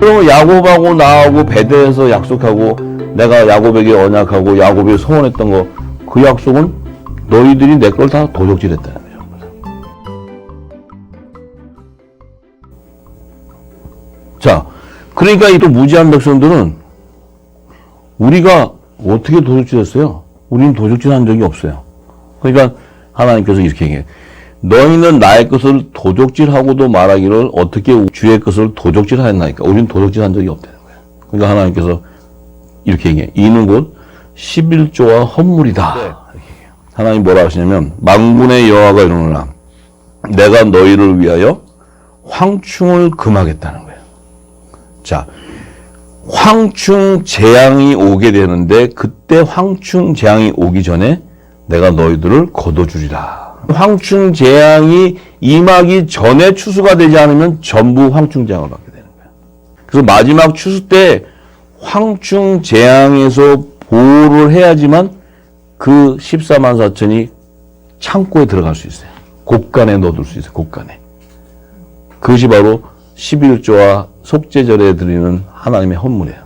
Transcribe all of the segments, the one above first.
그러면 야곱하고 나하고 베델에서 약속하고 내가 야곱에게 언약하고 야곱이 소원했던 거 그 약속은 너희들이 내 걸 다 도적질했다는 거죠. 자, 그러니까 이 또 무지한 백성들은 우리가 어떻게 도적질했어요? 우리는 도적질한 적이 없어요. 그러니까 하나님께서 이렇게 얘기해요. 너희는 나의 것을 도적질하고도 말하기를 어떻게 주의 것을 도적질하였나이까. 우리는 도적질한 적이 없다는 거예요. 그러니까 하나님께서 이렇게 얘기해요. 이는 곧 11조와 헌물이다. 네. 하나님 뭐라 하시냐면 만군의 여호와가 이르노라 내가 너희를 위하여 황충을 금하겠다는 거예요. 자, 황충 재앙이 오게 되는데 그때 황충 재앙이 오기 전에 내가 너희들을 거둬주리라. 황충 재앙이 임하기 전에 추수가 되지 않으면 전부 황충 재앙을 받게 되는 거예요. 그래서 마지막 추수 때 황충 재앙에서 보호를 해야지만 그 14만 4천이 창고에 들어갈 수 있어요. 곳간에 넣어둘 수 있어요. 곳간에. 그것이 바로 11조와 속죄절에 드리는 하나님의 헌물이에요.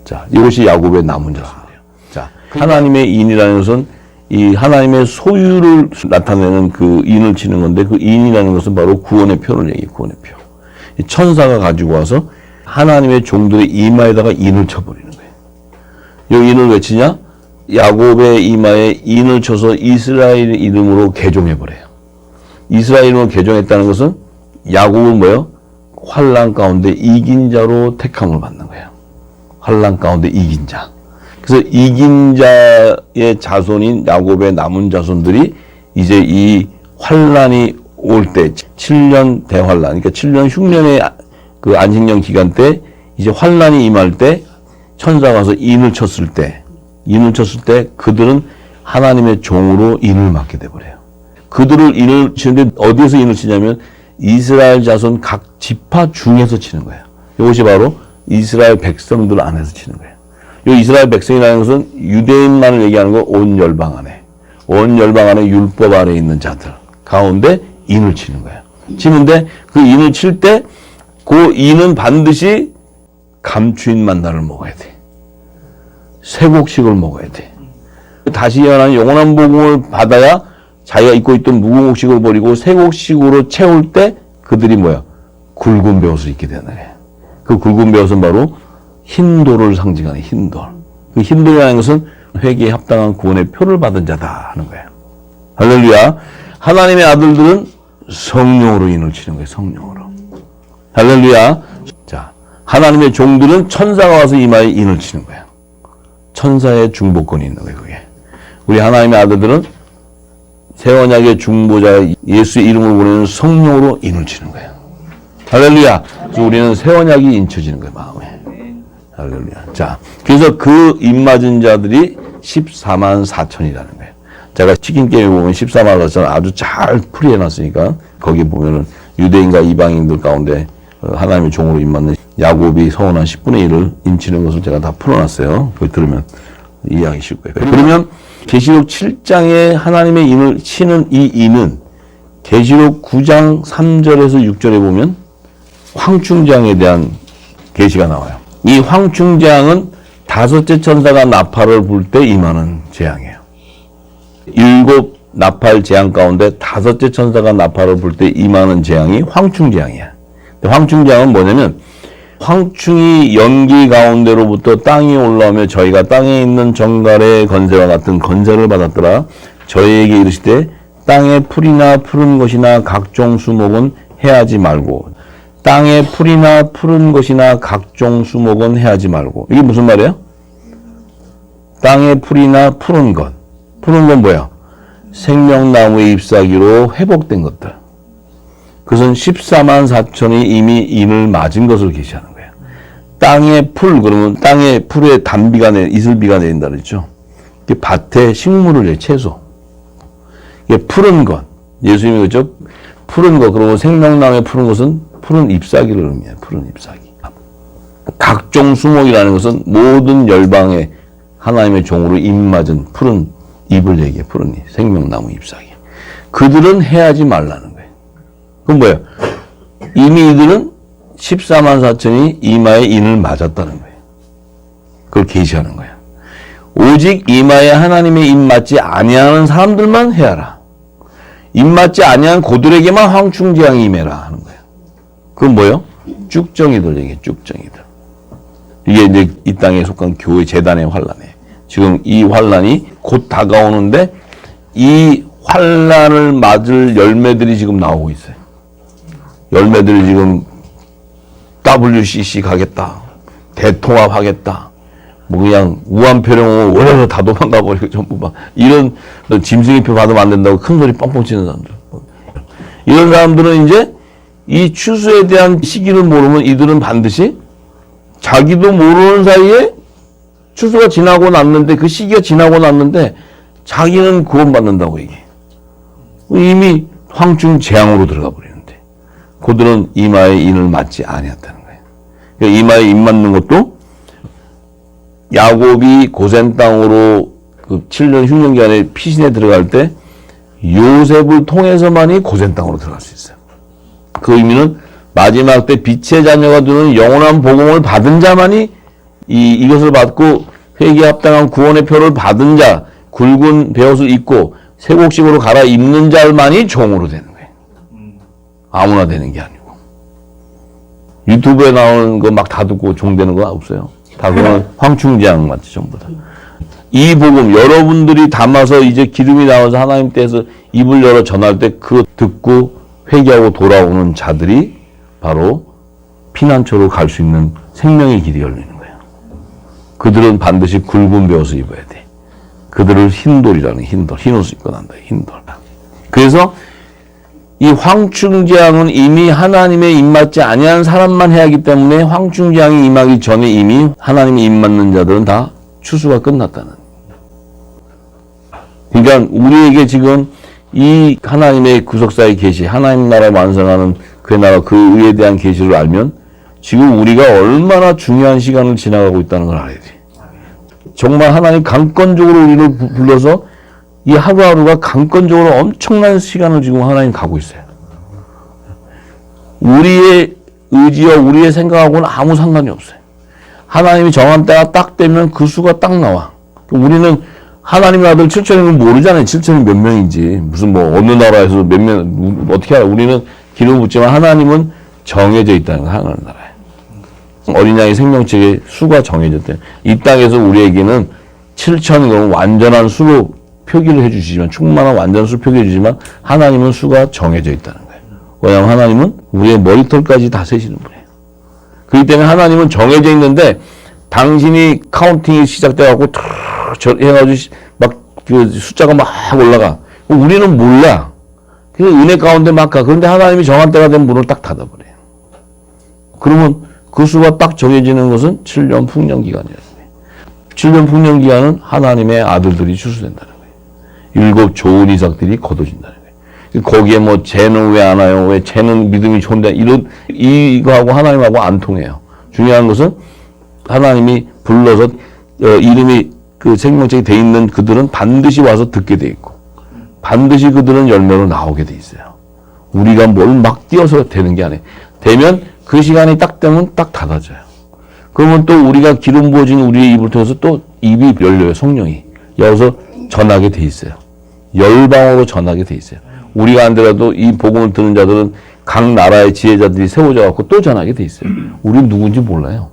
자, 이것이 야곱의 남은 자손이에요. 자, 하나님의 인이라는 것은 이 하나님의 소유를 나타내는 그 인을 치는 건데 그 인이라는 것은 바로 구원의 표를 얘기해요. 구원의 표. 천사가 가지고 와서 하나님의 종들의 이마에다가 인을 쳐버리는 거예요. 이 인을 왜 치냐? 야곱의 이마에 인을 쳐서 이스라엘 이름으로 개종해버려요. 이스라엘 이름으로 개종했다는 것은 야곱은 뭐예요? 환난 가운데 이긴 자로 택함을 받는 거예요. 환난 가운데 이긴 자. 그래서 이긴 자의 자손인 야곱의 남은 자손들이 이제 이 환난이 올 때 7년 대환난, 그러니까 7년 흉년의 그 안식년 기간 때 이제 환난이 임할 때 천사가 와서 인을 쳤을 때 그들은 하나님의 종으로 인을 맡게 돼버려요. 그들을 인을 치는데 어디에서 인을 치냐면 이스라엘 자손 각 지파 중에서 치는 거예요. 이것이 바로 이스라엘 백성들 안에서 치는 거예요. 이 이스라엘 백성이라는 것은 유대인만을 얘기하는 거 온 열방 안에. 온 열방 안에 율법 아래 있는 자들 가운데 인을 치는 거예요. 치는데 그 인을 칠 때 그 인은 반드시 감추인 만나를 먹어야 돼. 쇠곡식을 먹어야 돼. 다시 태어난 영원한 복음을 받아야 자기가 입고 있던 무궁옥식을 버리고 쇠곡식으로 채울 때 그들이 뭐야? 굵은 베옷을 입게 되는 거예요. 그 굵은 베옷은 바로 흰돌을 상징하는 흰돌. 그 흰돌이라는 것은 회개에 합당한 구원의 표를 받은 자다 하는 거예요. 할렐루야. 하나님의 아들들은 성령으로 인을 치는 거예요. 성령으로. 할렐루야. 자, 하나님의 종들은 천사가 와서 이마에 인을 치는 거예요. 천사의 중보권이 있는 거예요. 그게. 우리 하나님의 아들들은 새 언약의 중보자 예수의 이름을 보내는 성령으로 인을 치는 거예요. 할렐루야. 그래서 우리는 새 언약이 인쳐지는 거예요. 마음에. 할렐루야. 자, 그래서 그 입맞은 자들이 14만 4천이라는 거예요. 제가 치킨 게임에 보면 14만 4천 아주 잘 풀이해놨으니까 거기 보면은 유대인과 이방인들 가운데 하나님의 종으로 입맞는 야곱이 서원한 10분의 1을 인치는 것을 제가 다 풀어놨어요. 그걸 들으면 이해하기 쉽을 거예요. 그러면 계시록 7장에 하나님의 인을 치는 이 인은 계시록 9장 3절에서 6절에 보면 황충장에 대한 계시가 나와요. 이 황충장은 다섯째 천사가 나팔을 불 때 임하는 재앙이에요. 7 나팔 재앙 가운데 다섯째 천사가 나팔을 불 때 임하는 재앙이 황충재앙이야. 황충재앙은 뭐냐면 황충이 연기 가운데로부터 땅이 올라오며 저희가 땅에 있는 정갈의 건세와 같은 건세를 받았더라. 저희에게 이르시되 땅에 풀이나 푸른 것이나 각종 수목은 해하지 말고 땅에 풀이나 푸른 것이나 각종 수목은 해하지 말고. 이게 무슨 말이에요? 땅에 풀이나 푸른 것. 푸른 건 뭐야? 생명나무의 잎사귀로 회복된 것들. 그것은 14만 4천이 이미 인을 맞은 것을 계시하는 거예요. 땅의 풀, 그러면 땅의 풀에 단비가 이슬비가 내린다 그랬죠. 밭에 식물을 내, 채소. 이게 푸른 것. 예수님이 그랬죠. 푸른 것, 그러면 생명나무의 푸른 것은 푸른 잎사귀를 의미해요. 푸른 잎사귀. 각종 수목이라는 것은 모든 열방의 하나님의 종으로 입맞은 푸른 잎을 얘기해. 푸른 잎, 생명나무 잎사귀. 그들은 해하지 말라는 거예요. 그럼 뭐예요? 이미 이들은 14만 4천이 이마에 인을 맞았다는 거예요. 그걸 계시하는 거야. 오직 이마에 하나님의 인 맞지 아니하는 사람들만 해하라. 인 맞지 아니한 고들에게만 황충재앙이 임해라 하는 거예요. 그건 뭐예요? 쭉정이들 얘기해. 쭉정이들. 이게 이제 이 땅에 속한 교회 재단의 환란이에요. 지금 이 환란이 곧 다가오는데 이 환란을 맞을 열매들이 지금 나오고 있어요. 열매들이 지금 WCC 가겠다. 대통합하겠다. 뭐 그냥 우한표령을 원해서 다 도망가 버리고 전부 막 이런 짐승이표 받으면 안 된다고 큰 소리 뻥뻥 치는 사람들. 이런 사람들은 이제 이 추수에 대한 시기를 모르면 이들은 반드시 자기도 모르는 사이에 추수가 지나고 났는데 그 시기가 지나고 났는데 자기는 구원받는다고 얘기해. 이미 황충 재앙으로 들어가 버리는데 그들은 이마에 인을 맞지 아니었다는 거예요. 그러니까 이마에 인 맞는 것도 야곱이 고센 땅으로 그 7년 흉년기간에 피신에 들어갈 때 요셉을 통해서만이 고센 땅으로 들어갈 수 있어요. 그 의미는 마지막 때 빛의 자녀가 되는 영원한 복음을 받은 자만이 이것을 받고 회개에 합당한 구원의 표를 받은 자, 굵은 베옷을 입고 새곡식으로 갈아입는 자만이 종으로 되는 거예요. 아무나 되는 게 아니고. 유튜브에 나오는 거 막 다 듣고 종 되는 거 없어요. 다 그건 황충재앙 맞지 전부 다. 이 복음 여러분들이 담아서 이제 기름이 나와서 하나님 께서 입을 열어 전할 때 그 듣고 회개하고 돌아오는 자들이 바로 피난처로 갈 수 있는 생명의 길이 열리는 거예요. 그들은 반드시 굵은 베옷을 입어야 돼. 그들을 흰돌이라는 흰옷을 입고 난다. 흰돌. 그래서 이 황충재앙은 이미 하나님의 입맞지 아니한 사람만 해야 하기 때문에 황충재앙이 임하기 전에 이미 하나님의 입맞는 자들은 다 추수가 끝났다는. 그러니까 우리에게 지금 이 하나님의 구속사의 계시, 하나님 나라 완성하는 그 나라 그 의에 대한 계시를 알면 지금 우리가 얼마나 중요한 시간을 지나가고 있다는 걸 알아야 돼. 정말 하나님 강권적으로 우리를 불러서 이 하루하루가 강권적으로 엄청난 시간을 지금 하나님 가고 있어요. 우리의 의지와 우리의 생각하고는 아무 상관이 없어요. 하나님이 정한 때가 딱 되면 그 수가 딱 나와. 우리는 하나님의 아들 7천이면 모르잖아요. 7천이 몇 명인지. 무슨 뭐 어느 나라에서 몇 명, 어떻게 알아. 우리는 기름 붓지만 하나님은 정해져 있다는 거, 하나님 나라에. 어린 양의 생명책의 수가 정해졌대요. 이 땅에서 우리에게는 7천은 완전한 수로 표기를 해주시지만, 충만한 완전 수 표기해 주지만, 하나님은 수가 정해져 있다는 거예요. 왜냐하면 하나님은 우리의 머리털까지 다 세시는 분이에요. 그렇기 때문에 하나님은 정해져 있는데, 당신이 카운팅이 시작돼갖고, 해가지고, 막, 그 숫자가 막 올라가. 우리는 몰라. 그래서 은혜 가운데 막 가. 그런데 하나님이 정한 때가 되면 문을 딱 닫아버려요. 그러면 그 수가 딱 정해지는 것은 7년 풍년 기간이라는 거예요. 7년 풍년 기간은 하나님의 아들들이 추수된다는 거예요. 7 좋은 이삭들이 거둬진다는 거예요. 거기에 뭐 쟤는 왜 안 와요? 왜 쟤는 믿음이 좋은데 이거하고 하나님하고 안 통해요. 중요한 것은 하나님이 불러서 이름이 그 생명책이 돼 있는 그들은 반드시 와서 듣게 돼 있고 반드시 그들은 열매로 나오게 돼 있어요. 우리가 뭘 막 뛰어서 되는 게 아니에요. 되면 그 시간이 딱 되면 딱 닫아져요. 그러면 또 우리가 기름 부어진 우리의 입을 통해서 또 입이 열려요. 성령이. 여기서 전하게 돼 있어요. 열방으로 전하게 돼 있어요. 우리가 안 되라도 이 복음을 듣는 자들은 각 나라의 지혜자들이 세워져 갖고 또 전하게 돼 있어요. 우리는 누군지 몰라요.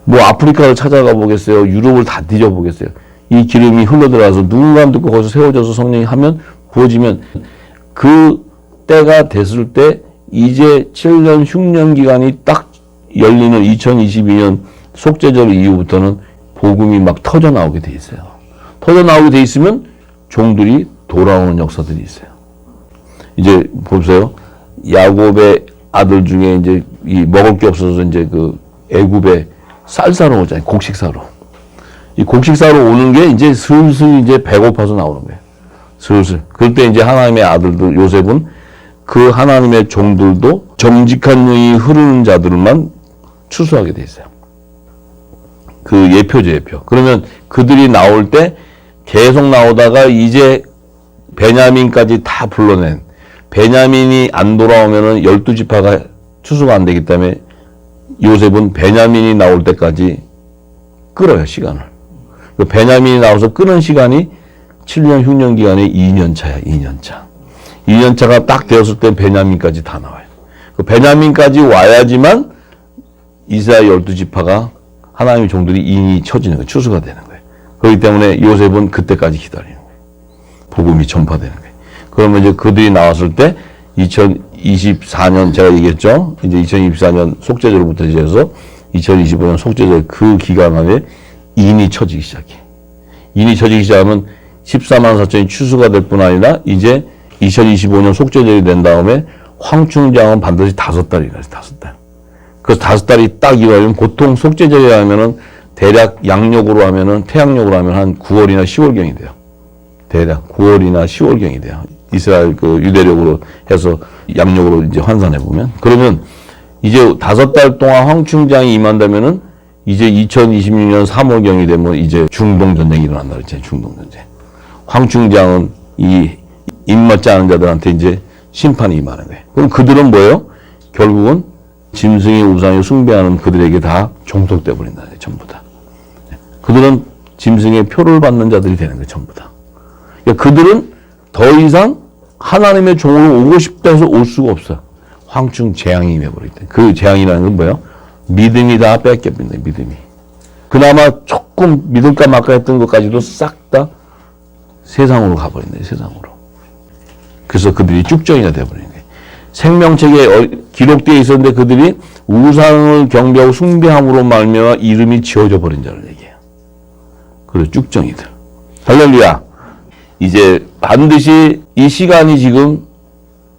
뭐 아프리카를 찾아가 보겠어요. 유럽을 다 뒤져보겠어요. 이 기름이 흘러들어와서 누군가 안 듣고 거기서 세워져서 성령이 하면 부어지면 그 때가 됐을 때 이제 7년 흉년 기간이 딱 열리는 2022년 속죄절 이후부터는 복음이 막 터져 나오게 돼 있어요. 터져 나오게 돼 있으면 종들이 돌아오는 역사들이 있어요. 이제 보세요. 야곱의 아들 중에 이제 이 먹을 게 없어서 이제 그 애굽에 쌀 사러 오잖아요. 곡식 사러. 이 곡식 사러 오는 게 이제 슬슬 이제 배고파서 나오는 거예요. 슬슬. 그럴 때 이제 하나님의 아들들 요셉은 그 하나님의 종들도 정직한 영이 흐르는 자들만 추수하게 돼 있어요. 그 예표죠, 예표. 그러면 그들이 나올 때 계속 나오다가 이제 베냐민까지 다 불러낸 베냐민이 안 돌아오면은 12지파가 추수가 안 되기 때문에 요셉은 베냐민이 나올 때까지 끌어요, 시간을. 그 베냐민이 나와서 끄는 시간이 7년 흉년 기간의 2년 차야, 2년 차. 2년 차가 딱 되었을 때 베냐민까지 다 나와요. 그 베냐민까지 와야지만 이스라엘 12지파가 하나님의 종들이 인이 쳐지는 거예요. 추수가 되는 거예요. 그렇기 때문에 요셉은 그때까지 기다리는 거예요. 복음이 전파되는 거예요. 그러면 이제 그들이 나왔을 때 2024년 제가 얘기했죠. 이제 2024년 속죄절부터 해서 2025년 속죄절 그 기간 안에 인이 쳐지기 시작해. 인이 쳐지기 시작하면 14만 4천이 추수가 될 뿐 아니라 이제 2025년 속죄절이 된 다음에 황충장은 반드시 5달이라요. 5달. 그래서 5달이 딱 이루어지면 보통 속죄절이 하면은 대략 양력으로 하면은 태양력으로 하면 한 9월이나 10월경이 돼요. 대략 9월이나 10월경이 돼요. 이스라엘 그 유대력으로 해서 양력으로 이제 환산해 보면. 그러면 이제 5달 동안 황충장이 임한다면은 이제 2026년 3월경이 되면 이제 중동전쟁이 일어난다 그랬잖아요. 중동전쟁. 황충장은 이 입맞지 않은 자들한테 이제 심판이 임하는 거예요. 그럼 그들은 뭐예요? 결국은 짐승의 우상에 숭배하는 그들에게 다 종속돼 버린다. 전부 다. 그들은 짐승의 표를 받는 자들이 되는 거예요. 전부 다. 그러니까 그들은 더 이상 하나님의 종으로 오고 싶다 해서 올 수가 없어요. 황충 재앙이 임해버릴 때. 그 재앙이라는 건 뭐예요? 믿음이 다 뺏겨버린다. 믿음이. 그나마 조금 믿을까 말까 했던 것까지도 싹 다 세상으로 가버린다. 세상으로. 그래서 그들이 쭉정이가 되어버리는 거예요. 생명책에 기록되어 있었는데 그들이 우상을 경배하고 숭배함으로 말미암아 이름이 지어져 버린 자를 얘기해요. 그래서 쭉정이들. 할렐루야. 이제 반드시 이 시간이 지금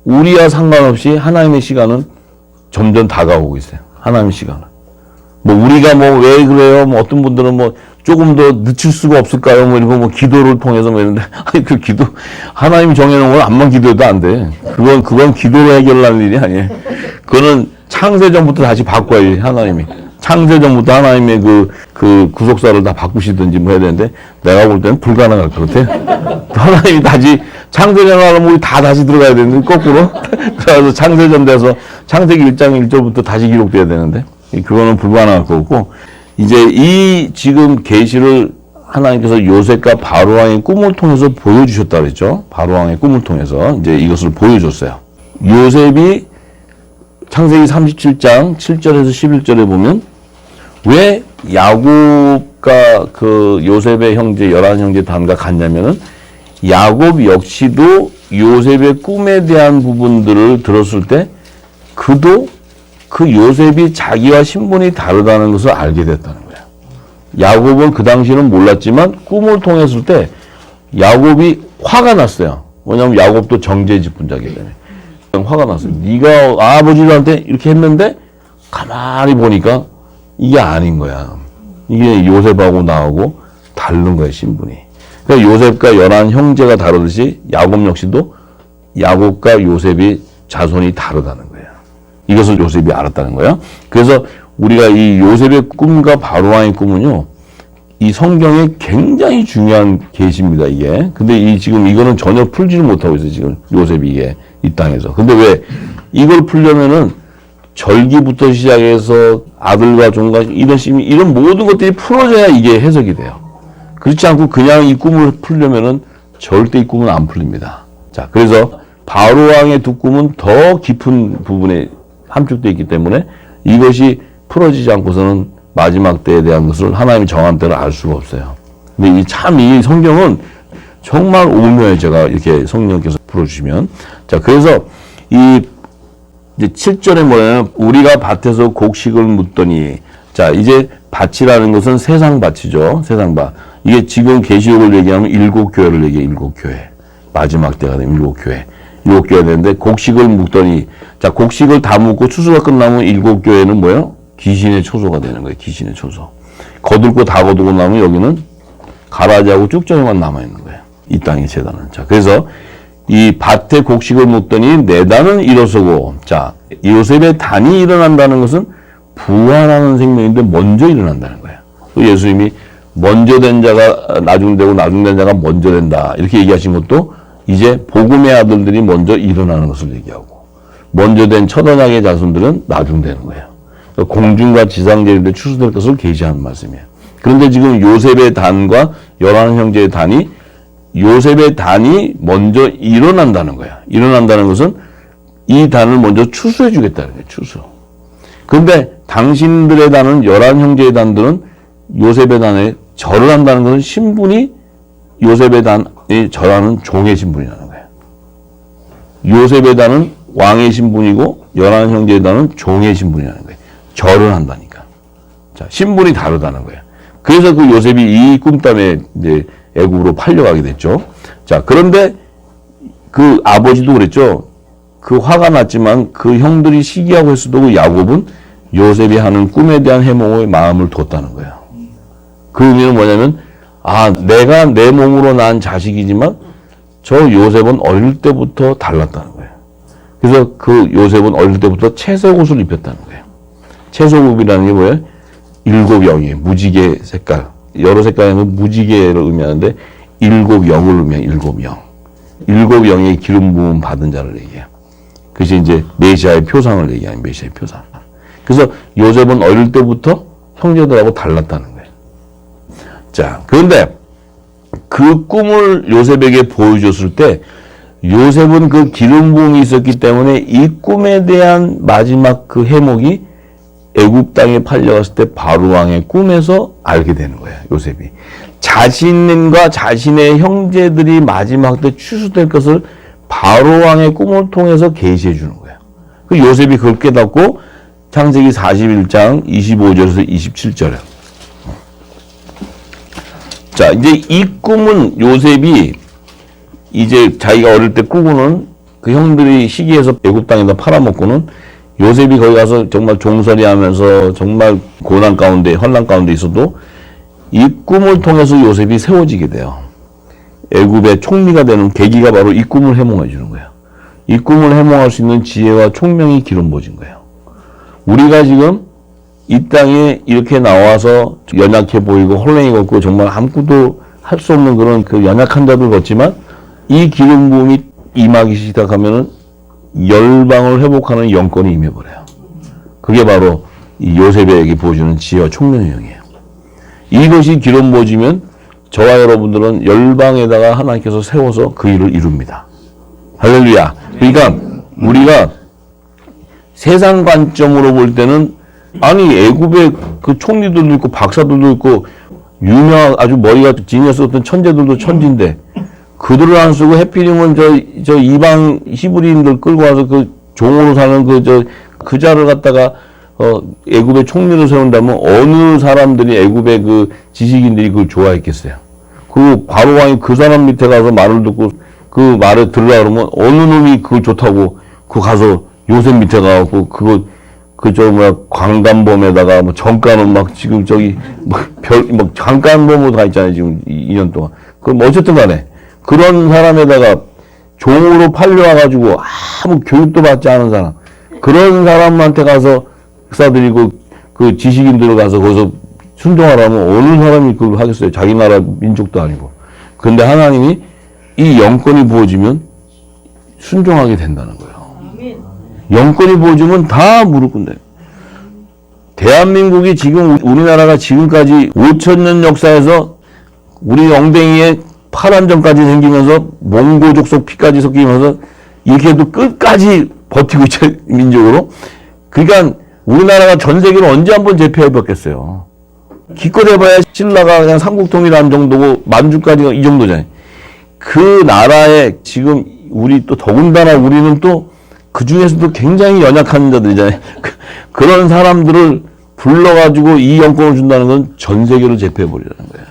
우리와 상관없이 하나님의 시간은 점점 다가오고 있어요. 하나님의 시간은. 뭐 우리가 뭐 왜 그래요? 뭐 어떤 분들은 뭐 조금 더 늦출 수가 없을까요? 뭐 이러고 뭐 기도를 통해서 뭐 이러는데 아니 그 기도 하나님이 정해놓은 건 암만 기도해도 안 돼. 그건 기도로 해결할 일이 아니에요. 그거는 창세전부터 다시 바꿔야지 하나님이. 창세전부터 하나님의 그 구속사를 다 바꾸시든지 뭐 해야 되는데 내가 볼 때는 불가능할 것 같아. 하나님이 다시 창세전 하면 우리 다 다시 들어가야 되는데 거꾸로. 그래서 창세전 돼서 창세기 1장 1절부터 다시 기록돼야 되는데 그거는 불가능할 거고 이제 이 지금 계시를 하나님께서 요셉과 바로왕의 꿈을 통해서 보여주셨다 그랬죠. 바로왕의 꿈을 통해서 이제 이것을 보여줬어요. 요셉이 창세기 37장 7절에서 11절에 보면 왜 야곱과 그 요셉의 형제 11형제 단과 같냐면은 야곱 역시도 요셉의 꿈에 대한 부분들을 들었을 때 그도 그 요셉이 자기와 신분이 다르다는 것을 알게 됐다는 거예요. 야곱은 그 당시는 몰랐지만 꿈을 통했을 때 야곱이 화가 났어요. 왜냐하면 야곱도 정제 집분자기 때문에. 화가 났어요. 네가 아버지한테 이렇게 했는데 가만히 보니까 이게 아닌 거야. 이게 요셉하고 나하고 다른 거야, 신분이. 그러니까 요셉과 11 형제가 다르듯이 야곱 역시도 야곱과 요셉이 자손이 다르다는 거예요. 이것을 요셉이 알았다는 거예요. 그래서 우리가 이 요셉의 꿈과 바로왕의 꿈은요, 이 성경에 굉장히 중요한 계시입니다, 이게. 근데 지금 이거는 전혀 풀지를 못하고 있어요, 지금 요셉이 이게, 이 땅에서. 근데 왜? 이걸 풀려면은 절기부터 시작해서 아들과 종과 이런 모든 것들이 풀어져야 이게 해석이 돼요. 그렇지 않고 그냥 이 꿈을 풀려면은 절대 이 꿈은 안 풀립니다. 자, 그래서 바로왕의 두 꿈은 더 깊은 부분에 함축되어 있기 때문에 이것이 풀어지지 않고서는 마지막 때에 대한 것을 하나님이 정한 때를 알 수가 없어요. 근데 이 성경은 정말 오묘해요. 제가 이렇게 성령께서 풀어주시면. 자, 그래서 이제 7절에 뭐냐면 우리가 밭에서 곡식을 묻더니 자, 이제 밭이라는 것은 세상 밭이죠. 세상 밭. 이게 지금 계시록을 얘기하면 7교회를 얘기해요. 7교회. 마지막 때가 되면 7교회. 7교회가 되는데 곡식을 묻더니 자, 곡식을 다 묻고 추수가 끝나면 7교회는 뭐예요? 귀신의 초소가 되는 거예요. 귀신의 초소. 거둘 거 다 거두고 나면 여기는 가라지하고 쭉정이만 남아있는 거예요. 이 땅의 재단은. 자, 그래서 이 밭에 곡식을 묻더니 내 단은 일어서고 자, 요셉의 단이 일어난다는 것은 부활하는 생명인데 먼저 일어난다는 거예요. 예수님이 먼저 된 자가 나중 되고 나중 된 자가 먼저 된다. 이렇게 얘기하신 것도 이제 복음의 아들들이 먼저 일어나는 것을 얘기하고 먼저 된 첫 언약의 자손들은 나중 되는 거예요. 그러니까 공중과 지상제일에 추수될 것을 계시하는 말씀이에요. 그런데 지금 요셉의 단과 11형제의 단이 요셉의 단이 먼저 일어난다는 거야. 일어난다는 것은 이 단을 먼저 추수해 주겠다는 거예요. 추수. 그런데 당신들의 단은 11형제의 단들은 요셉의 단에 절을 한다는 것은 신분이 요셉의 단에 절하는 종의 신분이라는 거예요. 요셉의 단은 왕의 신분이고 11형제의 단은 종의 신분이라는 거예요. 절을 한다니까. 자, 신분이 다르다는 거예요. 그래서 그 요셉이 이 꿈 때문에 이제 애굽으로 팔려가게 됐죠. 자, 그런데 그 아버지도 그랬죠. 그 화가 났지만 그 형들이 시기하고 했어도 그 야곱은 요셉이 하는 꿈에 대한 해몽에 마음을 뒀다는 거예요. 그 의미는 뭐냐면, 아, 내가 내 몸으로 낳은 자식이지만 저 요셉은 어릴 때부터 달랐다는 거예요. 그래서 그 요셉은 어릴 때부터 채색옷을 입혔다는 거예요. 채색옷이라는 게 뭐예요? 7영이에요. 무지개 색깔. 여러 색깔에는 무지개를 의미하는데 7영을 의미해요. 7영. 7영의 기름 부음 받은 자를 얘기해요. 그것이 이제 메시아의 표상을 얘기하는 메시아의 표상. 그래서 요셉은 어릴 때부터 형제들하고 달랐다는 거예요. 자, 그런데 그 꿈을 요셉에게 보여줬을 때 요셉은 그 기름 부음이 있었기 때문에 이 꿈에 대한 마지막 그 해목이 애굽 땅에 팔려갔을 때 바로 왕의 꿈에서 알게 되는 거예요. 요셉이 자신과 자신의 형제들이 마지막 때 추수될 것을 바로 왕의 꿈을 통해서 계시해 주는 거예요. 그 요셉이 그걸 깨닫고 창세기 41장 25절에서 27절에 자, 이제 이 꿈은 요셉이 이제 자기가 어릴 때 꾸고는 그 형들이 시기해서 애굽 땅에다 팔아먹고는 요셉이 거기 가서 정말 종살이 하면서 정말 고난 가운데, 환난 가운데 있어도 이 꿈을 통해서 요셉이 세워지게 돼요. 애굽의 총리가 되는 계기가 바로 이 꿈을 해몽해 주는 거예요. 이 꿈을 해몽할 수 있는 지혜와 총명이 기름 부어진 거예요. 우리가 지금 이 땅에 이렇게 나와서 연약해 보이고 홀랭이 걷고 정말 아무것도 할 수 없는 그런 그 연약한 자들 같지만 이 기름 부음이 임하기 시작하면은 열방을 회복하는 영권이 임해버려요. 그게 바로 이 요셉에게 보여주는 지혜와 총명의 영이에요. 이것이 기름 부어지면 저와 여러분들은 열방에다가 하나님께서 세워서 그 일을 이룹니다. 할렐루야. 그러니까 우리가 세상 관점으로 볼 때는 아니 애굽의 그 총리들도 있고 박사들도 있고 유명한 아주 머리가 지니어스였던 천재들도 천진데 그들을 안 쓰고 해피리면 저 이방 히브리인들 끌고 와서 그 종으로 사는 그 자를 갖다가 애굽의 총리로 세운다면 어느 사람들이 애굽의 그 지식인들이 그걸 좋아했겠어요. 그 바로 왕이 그 사람 밑에 가서 말을 듣고 그 말을 들으라 그러면 어느 놈이 그거 좋다고 그 가서 요셉 밑에 가갖고 광간범에다가 뭐 정가는 막 지금 강간범으로 다 있잖아요. 지금 2년 동안. 그럼 어쨌든 간에 그런 사람에다가 종으로 팔려와가지고 아무 교육도 받지 않은 사람. 그런 사람한테 가서 박사들이 그 지식인들 가서 거기서 순종하라면 어느 사람이 그걸 하겠어요. 자기 나라 민족도 아니고. 근데 하나님이 이 영권이 부어지면 순종하게 된다는 거예요. 영권이 부어지면 다 무릎 꿇는다. 대한민국이 지금 우리나라가 지금까지 5,000년 역사에서 우리 엉덩이에 파란점까지 생기면서 몽고족속 피까지 섞이면서 이렇게 해도 끝까지 버티고 있죠. 민족으로. 그러니까 우리나라가 전 세계를 언제 한번 제패해봤겠어요. 기껏 해봐야 신라가 그냥 삼국통일한 정도고 만주까지가 이 정도잖아요. 그 나라에 지금 우리 또 더군다나 우리는 또 그 중에서도 굉장히 연약한 자들이잖아요. 그런 사람들을 불러가지고 이 영권을 준다는 건 전 세계를 제패해버리라는 거예요.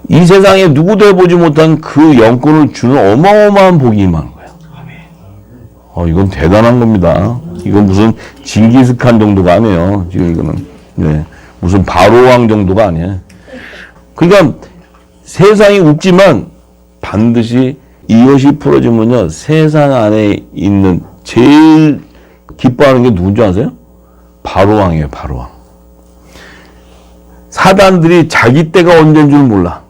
이 세상에 누구도 해보지 못한 그 영권을 주는 어마어마한 복이 임하는 거예요. 이건 대단한 겁니다. 이건 무슨 징기스칸 정도가 아니에요. 지금 이거는. 네. 무슨 바로왕 정도가 아니에요. 그러니까 세상이 웃지만 반드시 이것이 풀어지면요. 세상 안에 있는 제일 기뻐하는 게 누군지 아세요? 바로왕이에요. 바로왕. 사단들이 자기 때가 언제인 줄 몰라.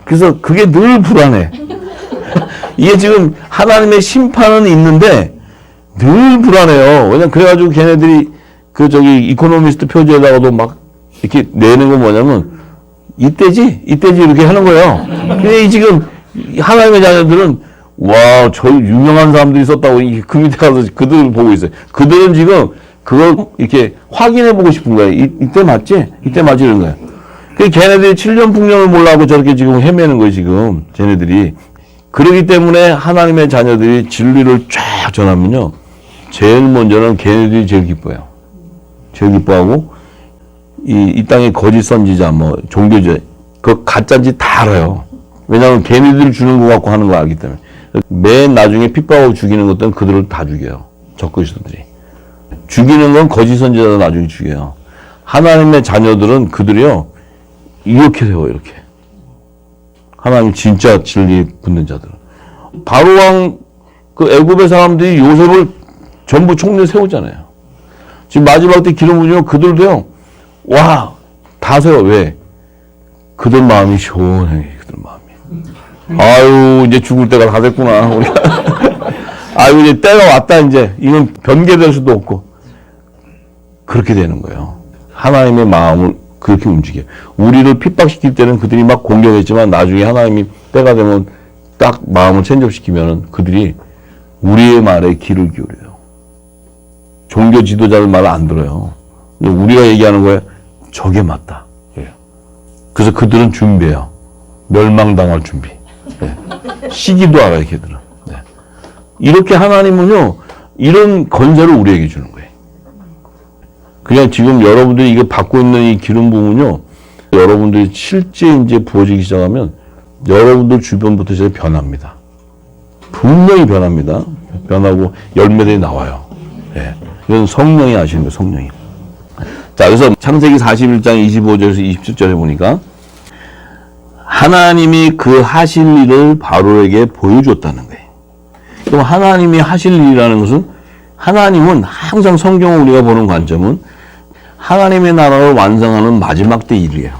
그래서 그게 늘 불안해. 이게 지금 하나님의 심판은 있는데 늘 불안해요. 왜냐면 그래가지고 걔네들이 이코노미스트 표지에다가도 막 이렇게 내는 건 뭐냐면 이때지 이렇게 하는 거예요. 근데 지금 하나님의 자녀들은 와, 저 유명한 사람들이 썼다고 그 밑에 가서 그들을 보고 있어요. 그들은 지금 그걸 이렇게 확인해 보고 싶은 거예요. 이때 맞지? 이때 맞지? 이런 거예요. 그 걔네들이 7년 풍년을 몰라고 저렇게 지금 헤매는 거예요, 지금. 쟤네들이. 그러기 때문에 하나님의 자녀들이 진리를 쫙 전하면요. 제일 먼저는 걔네들이 제일 기뻐요. 제일 기뻐하고, 이 땅의 거짓 선지자, 종교제, 그 가짜인지 다 알아요. 왜냐하면 걔네들이 주는 거 갖고 하는 거 알기 때문에. 맨 나중에 핍박하고 죽이는 것들은 그들을 다 죽여요. 적그리스도들이. 죽이는 건 거짓 선지자도 나중에 죽여요. 하나님의 자녀들은 그들이요. 이렇게 세워요. 이렇게. 하나님 진짜 진리 붙는 자들은. 바로왕 그 애굽의 사람들이 요셉을 전부 총리에 세우잖아요. 지금 마지막 때 기름 부으면 그들도요. 와, 다 세워. 왜? 그들 마음이 시원해. 그들 마음이. 아유, 이제 죽을 때가 다 됐구나. 우리가. 아유, 이제 때가 왔다, 이제. 이건 변개될 수도 없고. 그렇게 되는 거예요. 하나님의 마음을 그렇게 움직여요. 우리를 핍박시킬 때는 그들이 막 공격했지만 나중에 하나님이 때가 되면 딱 마음을 체인지시키면 그들이 우리의 말에 귀를 기울여요. 종교 지도자들 말을 안 들어요. 우리가 얘기하는 거에 저게 맞다. 그래서 그들은 준비해요. 멸망당할 준비. 시기도 알아요, 걔들은. 이렇게 하나님은요, 이런 건설을 우리에게 주는 거예요. 그냥 지금 여러분들이 이거 받고 있는 이 기름 부음은요, 여러분들이 실제 이제 부어지기 시작하면 여러분들 주변부터 이제 변합니다. 분명히 변합니다. 변하고 열매들이 나와요. 이건 성령이 하시는 거예요, 성령이. 자, 그래서 창세기 41장 25절에서 27절에 보니까 하나님이 그 하실 일을 바로에게 보여줬다는 거예요. 그럼 하나님이 하실 일이라는 것은 하나님은 항상 성경을 우리가 보는 관점은 하나님의 나라를 완성하는 마지막 때 일이에요.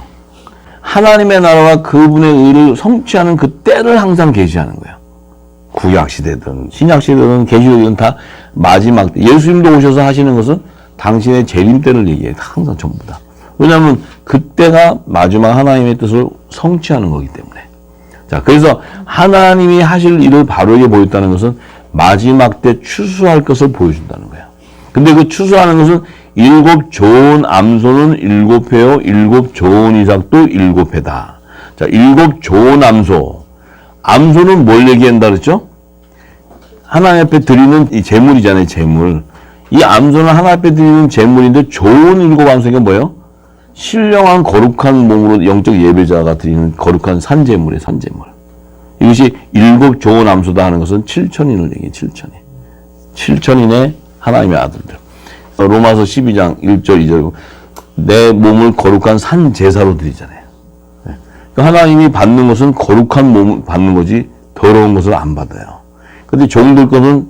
하나님의 나라와 그분의 의를 성취하는 그 때를 항상 계시하는 거예요. 구약시대든 신약시대든 계시록이든 다 마지막 때. 예수님도 오셔서 하시는 것은 당신의 재림 때를 얘기해요. 항상 전부 다. 왜냐하면 그때가 마지막 하나님의 뜻을 성취하는 거기 때문에. 자, 그래서 하나님이 하실 일을 바로에게 보였다는 것은 마지막 때 추수할 것을 보여준다는 거예요. 근데 그 추수하는 것은 7 좋은 암소는 7회요, 7 좋은 이삭도 7회다. 자, 7 좋은 암소. 암소는 뭘 얘기한다 그랬죠? 하나님 앞에 드리는 이 제물이잖아요, 제물. 이 암소는 하나님 앞에 드리는 제물인데 좋은 7 암소가 뭐예요? 신령한 거룩한 몸으로 영적 예배자가 드리는 거룩한 산제물이에요, 산제물. 이것이 7 좋은 암소다 하는 것은 7천인을 얘기해요, 7천인. 7천인의 하나님의 아들들. 로마서 12장 1절, 2절. 내 몸을 거룩한 산 제사로 드리잖아요. 하나님이 받는 것은 거룩한 몸을 받는 거지 더러운 것을 안 받아요. 근데 종들 것은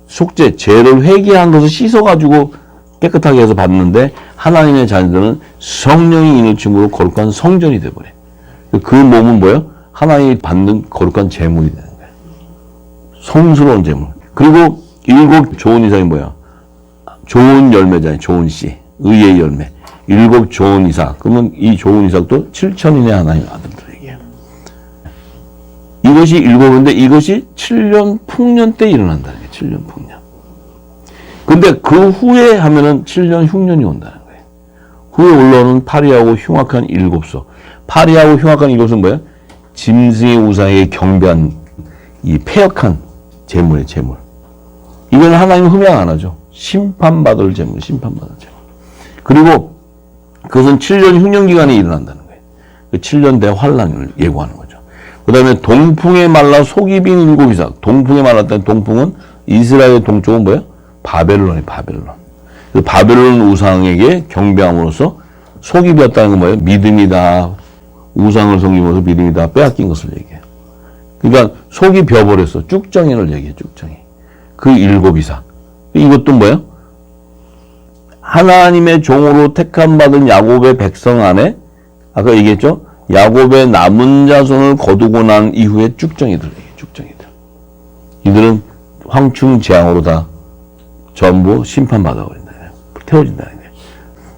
속죄, 죄를 회개한 것을 씻어가지고 깨끗하게 해서 받는데 하나님의 자녀들은 성령이 있는 친구로 거룩한 성전이 되어버려요. 그 몸은 뭐예요? 하나님이 받는 거룩한 제물이 되는 거예요. 성스러운 제물. 그리고 7 좋은 이삭이 뭐야? 좋은 열매잖아요. 좋은 씨. 의의 열매. 7 좋은 이삭. 그러면 이 좋은 이삭도 7천인의 하나님의 아들들에게요. 이것이 7인데 이것이 7년 풍년 때 일어난다는 거예요. 7년 풍년. 근데 그 후에 하면은 7년 흉년이 온다는 거예요. 후에 올라오는 파리하고 흉악한 7소. 파리하고 흉악한 7소는 뭐예요? 짐승의 우상에게 경배한 이 패역한 제물의 제물. 이건 하나님 흠양 안 하죠. 심판받을 제물, 심판받을 제물. 그리고 그것은 7년 흉년 기간에 일어난다는 거예요. 그 7년 대환란을 예고하는 거죠. 그 다음에 동풍에 말라 속이 빈 7 이삭. 동풍에 말랐다는 동풍은 이스라엘의 동쪽은 뭐예요? 바벨론이에요, 바벨론. 그 바벨론 우상에게 경배함으로써 속이 비었다는 건 뭐예요? 믿음이다. 우상을 섬김으로써 믿음이다. 빼앗긴 것을 얘기해요. 그러니까 속이 비어버렸어. 쭉정이를 얘기해요, 쭉정이. 그 7 이삭. 이것도 뭐예요? 하나님의 종으로 택함받은 야곱의 백성 안에 아까 얘기했죠? 야곱의 남은 자손을 거두고 난 이후에 쭉정이들. 쭉정이들. 이들은 황충 재앙으로 다 전부 심판받아버린다. 태워진다는 거예요.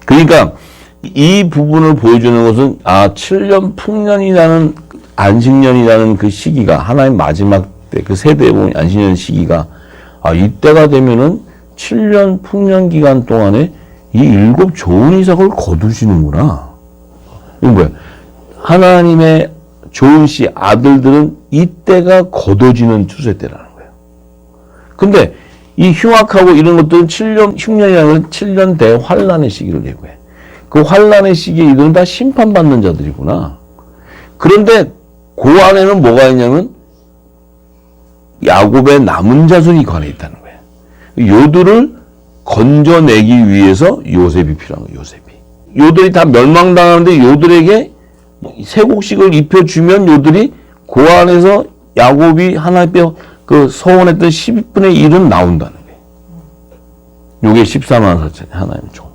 그러니까 이 부분을 보여주는 것은 7년 풍년이라는 안식년이라는 그 시기가 하나님 마지막 때 그 세대에 보면 안식년 시기가 이때가 되면은 7년 풍년 기간 동안에 이 7 좋은 이삭을 거두시는구나. 이건 뭐야? 하나님의 좋은 씨 아들들은 이때가 거둬지는 추세 때라는 거예요. 근데 이 흉악하고 이런 것들은 7년, 흉년이라는 건 7년 대환란의 시기를 예고해. 그 환란의 시기에 이들은 다 심판받는 자들이구나. 그런데 그 안에는 뭐가 있냐면 야곱의 남은 자손이 관해 있다는 거예요. 요들을 건져내기 위해서 요셉이 필요한 거예요. 요셉이. 요들이 다 멸망당하는데 요들에게 세곡식을 입혀주면 요들이 그 안에서 야곱이 하나님께 그 서원했던 12분의 1은 나온다는 거예요. 요게 14만 4천이 하나님의 종.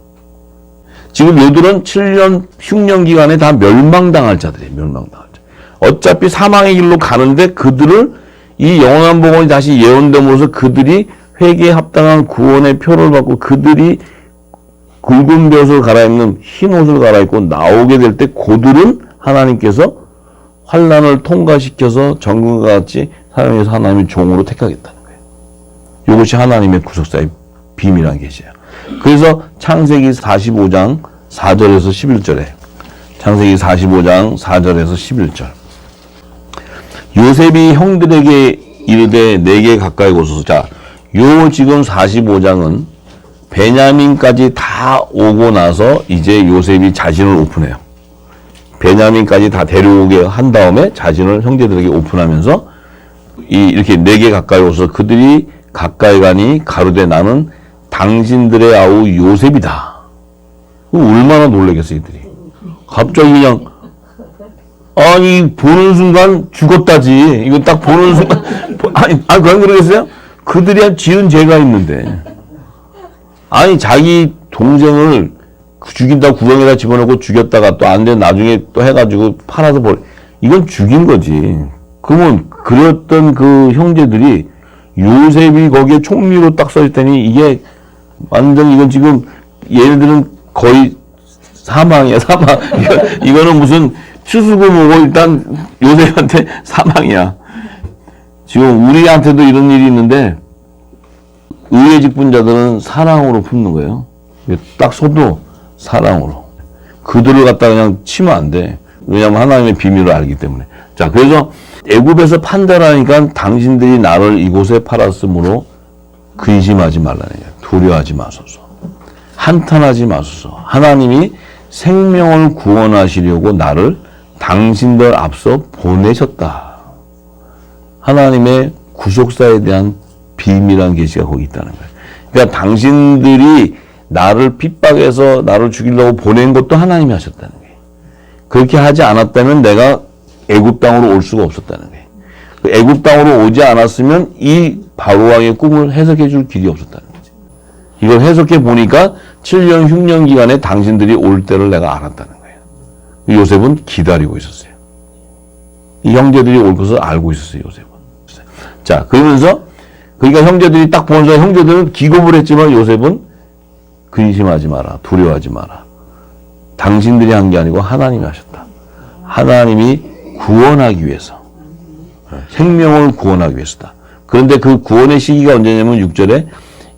지금 요들은 7년 흉년 기간에 다 멸망당할 자들이에요. 멸망당할 자. 어차피 사망의 길로 가는데 그들을 이 영원한 복음이 다시 예언됨으로써 그들이 회개에 합당한 구원의 표를 받고 그들이 굵은 벼슬을 갈아입는 흰 옷을 갈아입고 나오게 될 때 그들은 하나님께서 환란을 통과시켜서 정금과 같이 사용해서 하나님의 종으로 택하겠다는 거예요. 이것이 하나님의 구속사의 비밀한 계시예요. 그래서 창세기 45장 4절에서 11절에 창세기 45장 4절에서 11절 요셉이 형들에게 이르되 내게 가까이 오소서. 자, 요 지금 45장은 베냐민까지 다 오고 나서 이제 요셉이 자신을 오픈해요. 베냐민까지 다 데려오게 한 다음에 자신을 형제들에게 오픈하면서 이렇게 내게 가까이 오소서. 그들이 가까이 가니 가로되 나는 당신들의 아우 요셉이다. 얼마나 놀라겠어 이들이. 갑자기 그냥 보는 순간 죽었다지. 이거 딱 보는 순간 그건 그러겠어요? 그들이 지은 죄가 있는데 자기 동생을 죽인다고 구덩이에다 집어넣고 죽였다가 또 안 돼 나중에 또 해가지고 팔아서 이건 죽인 거지. 그러면 그랬던 그 형제들이 요셉이 거기에 총리로 딱 서 있더니 이게 완전 이건 지금 얘네들은 거의 사망이야 사망. 이거는 무슨 추수고모고 일단 요셉한테 사망이야. 지금 우리한테도 이런 일이 있는데 의회 직분자들은 사랑으로 품는 거예요. 딱 서도 사랑으로. 그들을 갖다 그냥 치면 안 돼. 왜냐하면 하나님의 비밀을 알기 때문에. 자, 그래서 애굽에서 판단하니까 당신들이 나를 이곳에 팔았으므로 근심하지 말라는 거예요. 두려워하지 마소서. 한탄하지 마소서. 하나님이 생명을 구원하시려고 나를 당신들 앞서 보내셨다. 하나님의 구속사에 대한 비밀한 계시가 거기 있다는 거예요. 그러니까 당신들이 나를 핍박해서 나를 죽이려고 보낸 것도 하나님이 하셨다는 거예요. 그렇게 하지 않았다면 내가 애굽 땅으로 올 수가 없었다는 거예요. 애굽 땅으로 오지 않았으면 이 바로왕의 꿈을 해석해 줄 길이 없었다는 거죠. 이걸 해석해 보니까 7년 흉년 기간에 당신들이 올 때를 내가 알았다는 거예요. 요셉은 기다리고 있었어요. 이 형제들이 올 것을 알고 있었어요. 요셉은. 자, 그러면서 그러니까 형제들이 딱 보면서 형제들은 기겁을 했지만 요셉은 근심하지 마라. 두려워하지 마라. 당신들이 한 게 아니고 하나님이 하셨다. 하나님이 구원하기 위해서. 생명을 구원하기 위해서다. 그런데 그 구원의 시기가 언제냐면 6절에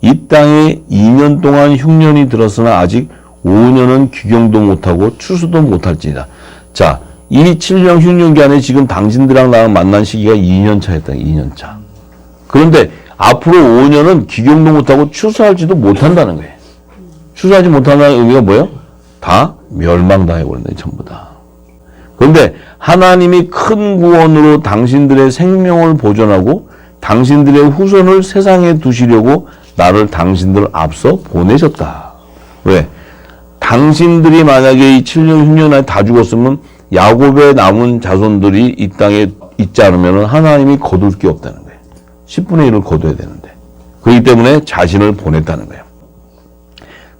이 땅에 2년 동안 흉년이 들었으나 아직 5년은 귀경도 못하고 추수도 못할지니라. 자, 이 7년 흉년 기간에 지금 당신들랑 나랑 만난 시기가 2년 차였다. 2년 차. 그런데 앞으로 5년은 귀경도 못하고 추수할지도 못한다는 거예요. 추수하지 못한다는 의미가 뭐예요? 다 멸망당해버린다. 전부 다. 그런데 하나님이 큰 구원으로 당신들의 생명을 보존하고 당신들의 후손을 세상에 두시려고 나를 당신들 앞서 보내셨다. 왜? 당신들이 만약에 이 7년 흉년 안에 다 죽었으면 야곱의 남은 자손들이 이 땅에 있지 않으면 하나님이 거둘 게 없다는 거예요. 10분의 1을 거둬야 되는데. 그렇기 때문에 자신을 보냈다는 거예요.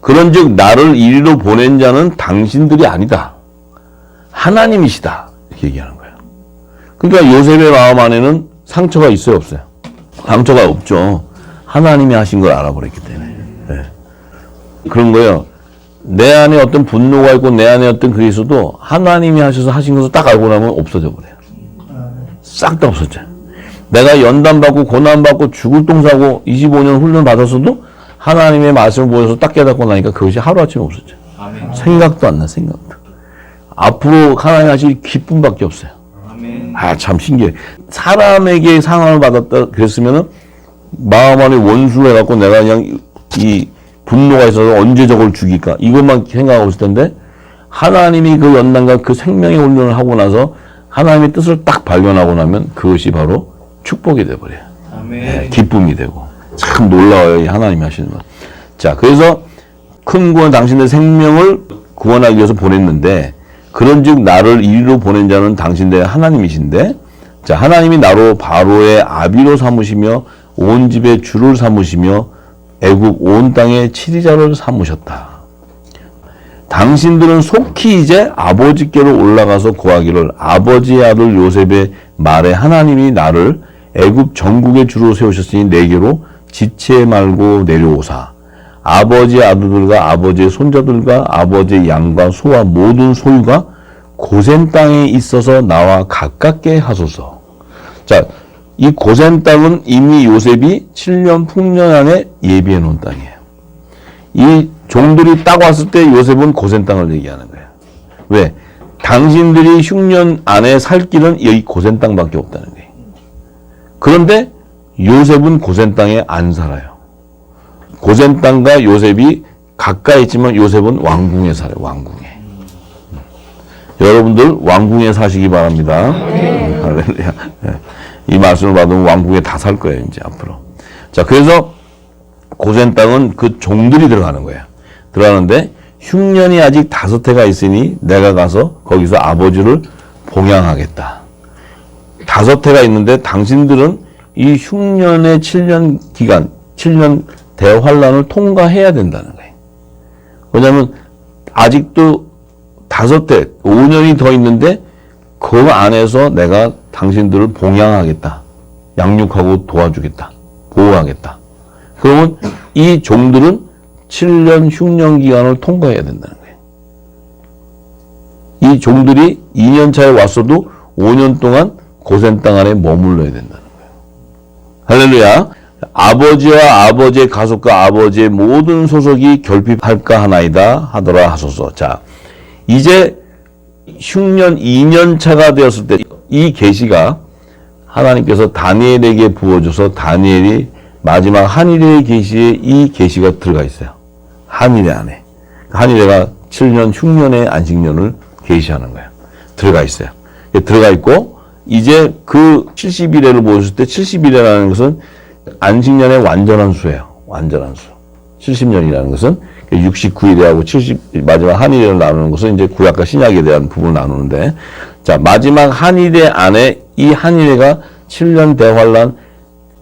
그런즉 나를 이리로 보낸 자는 당신들이 아니다. 하나님이시다. 이렇게 얘기하는 거예요. 그러니까 요셉의 마음 안에는 상처가 있어요, 없어요? 상처가 없죠. 하나님이 하신 걸 알아버렸기 때문에. 네. 그런 거예요. 내 안에 어떤 분노가 있고 내 안에 어떤 그게 있어도 하나님이 하셔서 하신 것을 딱 알고 나면 없어져 버려요. 싹 다 없어져요. 내가 연단받고 고난받고 죽을 똥 사고 25년 훈련 받았어도 하나님의 말씀을 보여서 딱 깨닫고 나니까 그것이 하루아침에 없어져요. 아멘. 생각도 안 나, 생각도. 앞으로 하나님 하실 기쁨밖에 없어요. 아멘. 아, 참 신기해. 사람에게 상함을 받았다 그랬으면은 마음 안에 원수를 해갖고 내가 그냥 이 분노가 있어서 언제 저걸 죽일까 이것만 생각하고 있을 텐데 하나님이 그 연단과 그 생명의 훈련을 하고 나서 하나님의 뜻을 딱 발견하고 나면 그것이 바로 축복이 되어버려요. 네, 기쁨이 되고. 참 놀라워요. 이 하나님이 하시는 것. 자, 그래서 큰 구원 당신의 생명을 구원하기 위해서 보냈는데 그런즉 나를 이리로 보낸 자는 당신들의 하나님이신데 자, 하나님이 나로 바로의 아비로 삼으시며 온 집의 주를 삼으시며 애굽 온 땅의 치리자를 삼으셨다. 당신들은 속히 이제 아버지께로 올라가서 구하기를 아버지의 아들 요셉의 말에 하나님이 나를 애굽 전국의 주로 세우셨으니 내게로 지체 말고 내려오사 아버지의 아들들과 아버지의 손자들과 아버지의 양과 소와 모든 소유가 고센 땅에 있어서 나와 가깝게 하소서. 자, 이 고센 땅은 이미 요셉이 7년 풍년 안에 예비해 놓은 땅이에요. 이 종들이 딱 왔을 때 요셉은 고센 땅을 얘기하는 거예요. 왜? 당신들이 흉년 안에 살 길은 여기 고센 땅밖에 없다는 거예요. 그런데 요셉은 고센 땅에 안 살아요. 고센 땅과 요셉이 가까이 있지만 요셉은 왕궁에 살아요. 왕궁에. 여러분들 왕궁에 사시기 바랍니다. 할렐루야. 이 말씀을 받으면 왕궁에 다 살 거예요. 이제 앞으로. 자, 그래서 고센 땅은 그 종들이 들어가는 거예요. 들어가는데 흉년이 아직 5해가 있으니 내가 가서 거기서 아버지를 봉양하겠다. 5해가 있는데 당신들은 이 흉년의 7년 기간, 7년 대환란을 통과해야 된다는 거예요. 왜냐하면 아직도 5해, 5년이 더 있는데 그 안에서 내가 당신들을 봉양하겠다. 양육하고 도와주겠다. 보호하겠다. 그러면 이 종들은 7년 흉년 기간을 통과해야 된다는 거예요. 이 종들이 2년 차에 왔어도 5년 동안 고센 땅 안에 머물러야 된다는 거예요. 할렐루야. 아버지와 아버지의 가족과 아버지의 모든 소속이 결핍할까 하나이다 하더라 하소서. 자, 이제 흉년 2년 차가 되었을 때 이 계시가 하나님께서 다니엘에게 부어줘서 다니엘이 마지막 한일의 계시에 이 계시가 들어가 있어요. 한일의 안에. 한일회가 7년 흉년의 안식년을 계시하는 거예요. 들어가 있어요. 들어가 있고 이제 그 70일에를 보여줄 때 70일이라는 것은 안식년의 완전한 수예요. 완전한 수. 70년이라는 것은 69일하고 70 마지막 한일회를 나누는 것은 이제 구약과 신약에 대한 부분을 나누는데 자, 마지막 한일회 안에 이 한일회가 7년 대환란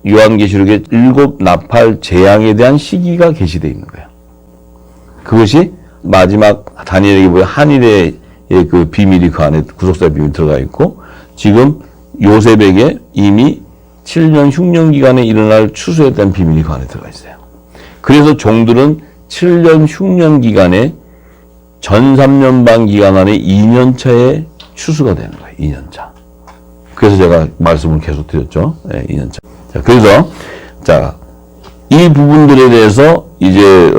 요한계시록의 7 나팔 재앙에 대한 시기가 계시되어 있는 거예요. 그것이 마지막 다니엘에게 보여 한일의 그 비밀이 그 안에 구속사의 비밀이 들어가 있고 지금 요셉에게 이미 7년 흉년 기간에 일어날 추수에 대한 비밀이 그 안에 들어가 있어요. 그래서 종들은 7년 흉년 기간에 전 3년 반 기간 안에 2년 차에 추수가 되는 거예요. 2년 차. 그래서 제가 말씀을 계속 드렸죠. 네, 2년 차. 자, 그래서 자, 이 부분들에 대해서 이제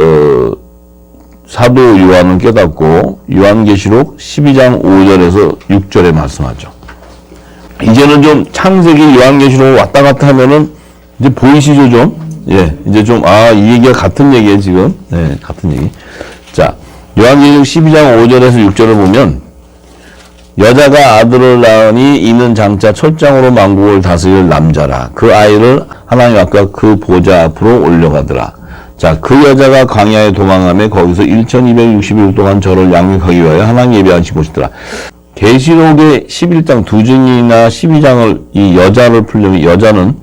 사도 요한은 깨닫고 요한계시록 12장 5절에서 6절에 말씀하죠. 이제는 좀 창세기 요한계시록 왔다 갔다 하면은 이제 보이시죠 좀? 예, 이제 좀 이 얘기가 같은 얘기예요 지금. 네, 같은 얘기. 자, 요한계시록 12장 5절에서 6절을 보면 여자가 아들을 낳으니 이는 장차 철장으로 만국을 다스릴 남자라. 그 아이를 하나님 앞과 그 보좌 앞으로 올려가더라. 자, 그 여자가 광야에 도망하며 거기서 1260일 동안 저를 양육하기 위하여 하나님 예배하신 곳이더라. 계시록의 11장 두 증인이나 12장을 이 여자를 풀려면 여자는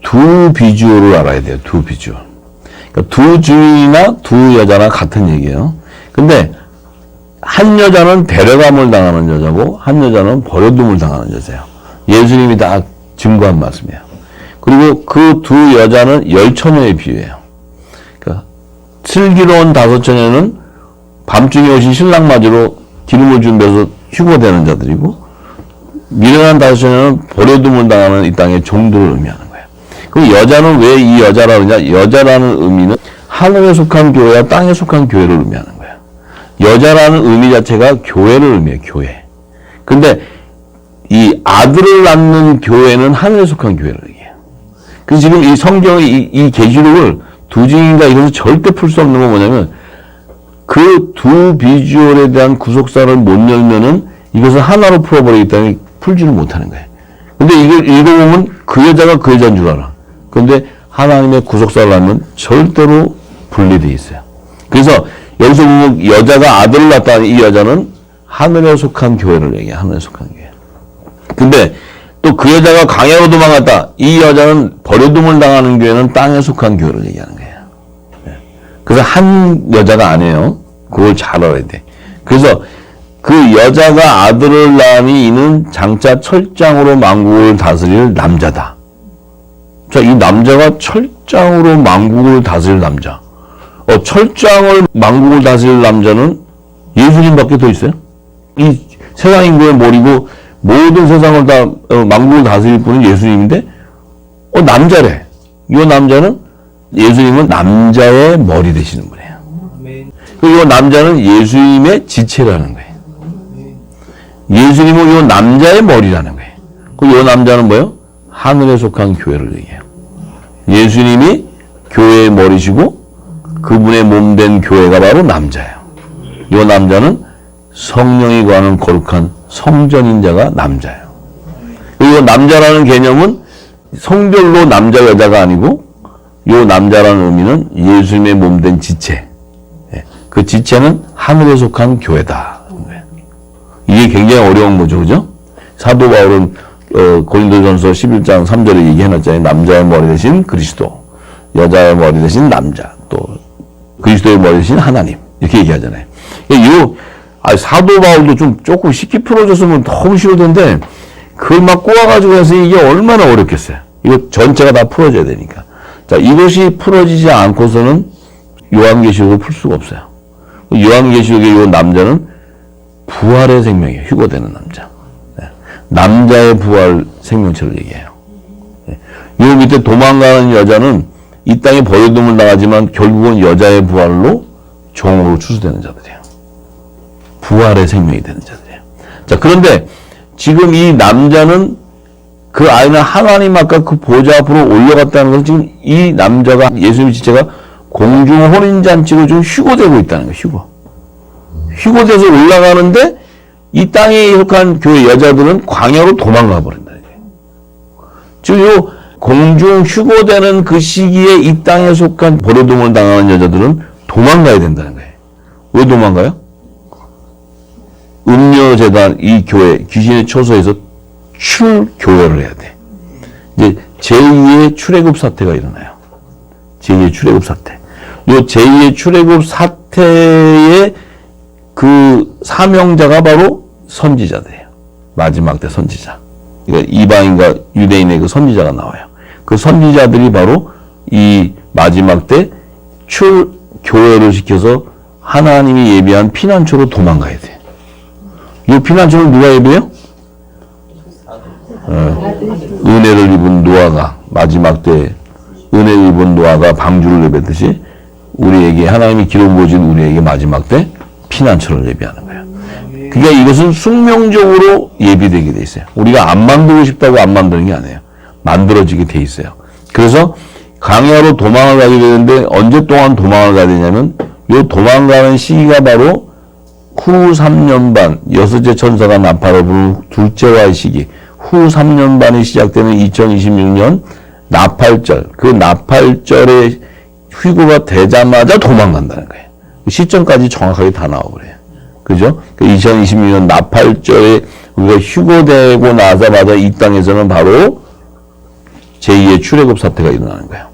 두 비주얼을 알아야 돼요. 두 비주얼. 그러니까 두 증인이나 두 여자나 같은 얘기예요. 근데 한 여자는 데려감을 당하는 여자고 한 여자는 버려둠을 당하는 여자예요. 예수님이 다 증거한 말씀이에요. 그리고 그 두 여자는 열처녀에 비유해요. 그러니까 슬기로운 다섯 처녀는 밤중에 오신 신랑 맞으러 기름을 준비해서 휴거되는 자들이고, 미련한 다섯 처녀는 버려둠을 당하는 이 땅의 종들을 의미하는 거예요. 그럼 여자는 왜 이 여자라 그러냐? 여자라는 의미는 하늘에 속한 교회와 땅에 속한 교회를 의미하는 거예요. 여자라는 의미 자체가 교회를 의미해요. 교회. 근데 이 아들을 낳는 교회는 하늘에 속한 교회를 얘기해요. 그래서 지금 이 성경의 이 계시록을 두 증인가 이래서 절대 풀 수 없는 건 뭐냐면, 그 두 비주얼에 대한 구속사를 못 열면은 이것을 하나로 풀어버리기 때문에 풀지를 못하는 거예요. 근데 이걸 읽어보면 그 여자가 그 여자인 줄 알아. 그런데 하나님의 구속사를 하면 절대로 분리되어 있어요. 그래서 여기서 보면 여자가 아들을 낳았다는 이 여자는 하늘에 속한 교회를 얘기해요. 하늘에 속한 교회. 근데 또 그 여자가 광야로 도망갔다. 이 여자는 버려둠을 당하는 교회는 땅에 속한 교회를 얘기하는 거예요. 그래서 한 여자가 아니에요. 그걸 잘 알아야 돼. 그래서 그 여자가 아들을 낳으니 이는 장차 철장으로 만국을 다스릴 남자다. 자, 이 남자가 철장으로 만국을 다스릴 남자. 철장을 만국을 다스릴 남자는 예수님밖에 더 있어요? 이 세상 인구의 머리고 모든 세상을 다 만국을 다스릴 분은 예수님인데 남자래. 이 남자는 예수님은 남자의 머리 되시는 분이에요. 그리고 이 남자는 예수님의 지체라는 거예요. 예수님은 이 남자의 머리라는 거예요. 그리고 이 남자는 뭐예요? 하늘에 속한 교회를 얘기해요. 예수님이 교회의 머리시고 그분의 몸된 교회가 바로 남자예요. 이 남자는 성령이 거하는 거룩한 성전인 자가 남자예요. 그리고 남자라는 개념은 성별로 남자 여자가 아니고 이 남자라는 의미는 예수님의 몸된 지체. 그 지체는 하늘에 속한 교회다. 이게 굉장히 어려운 거죠. 그죠? 사도 바울은 고린도전서 11장 3절에 얘기해놨잖아요. 남자의 머리 대신 그리스도, 여자의 머리 대신 남자, 또 그리스도의 머리 대신 하나님, 이렇게 얘기하잖아요. 사도 바울도 조금 쉽게 풀어줬으면 너무 쉬울 텐데 그걸 막 꼬아가지고 해서 이게 얼마나 어렵겠어요. 이거 전체가 다 풀어져야 되니까. 자, 이것이 풀어지지 않고서는 요한계시록을 풀 수가 없어요. 요한계시록의 이 남자는 부활의 생명이에요. 휴거되는 남자. 남자의 부활 생명체를 얘기해요. 요 밑에 도망가는 여자는 이 땅에 버려둠을 당하지만 결국은 여자의 부활로 종으로 추수되는 자들이에요. 부활의 생명이 되는 자들이에요. 자, 그런데 지금 이 남자는 그 아이는 하나님 아까 그 보좌 앞으로 올려갔다는 것은 지금 이 남자가 예수님 지체가 공중 혼인잔치로 지금 휴거되고 있다는 거예요. 휴거돼서 올라가는데 이 땅에 속한 교회 여자들은 광야로 도망가 버린다는 거예요. 지금 요 공중 휴거되는 그 시기에 이 땅에 속한 버려둠을 당하는 여자들은 도망가야 된다는 거예요. 왜 도망가요? 음녀재단 이 교회 귀신의 처소에서 출교회를 해야 돼. 이제 제2의 출애굽 사태가 일어나요. 제2의 출애굽 사태. 요 제2의 출애굽 사태의 그 사명자가 바로 선지자들이에요. 마지막 때 선지자. 그러니까 이방인과 유대인의 그 선지자가 나와요. 그 선지자들이 바로 이 마지막 때 출교회를 시켜서 하나님이 예비한 피난처로 도망가야 돼. 이 피난처를 누가 예비해요? 은혜를 입은 노아가 마지막 때 은혜를 입은 노아가 방주를 예배했듯이 우리에게 하나님이 기록 부어진 우리에게 마지막 때 피난처를 예비하는 거예요. 그러니까 이것은 숙명적으로 예비되게 돼 있어요. 우리가 안 만들고 싶다고 안 만드는 게 아니에요. 만들어지게 돼 있어요. 그래서 광야로 도망을 가게 되는데 언제 동안 도망을 가야 되냐면 이 도망가는 시기가 바로 후 3년 반 여섯째 천사가 나팔을 부는 둘째와의 시기 후 3년 반이 시작되는 2026년 나팔절 그 나팔절의 휴거가 되자마자 도망간다는 거예요. 시점까지 정확하게 다 나와버려요. 그죠? 2026년 나팔절에 우리가 휴거되고 나자마자 이 땅에서는 바로 제2의 출애굽 사태가 일어나는 거예요.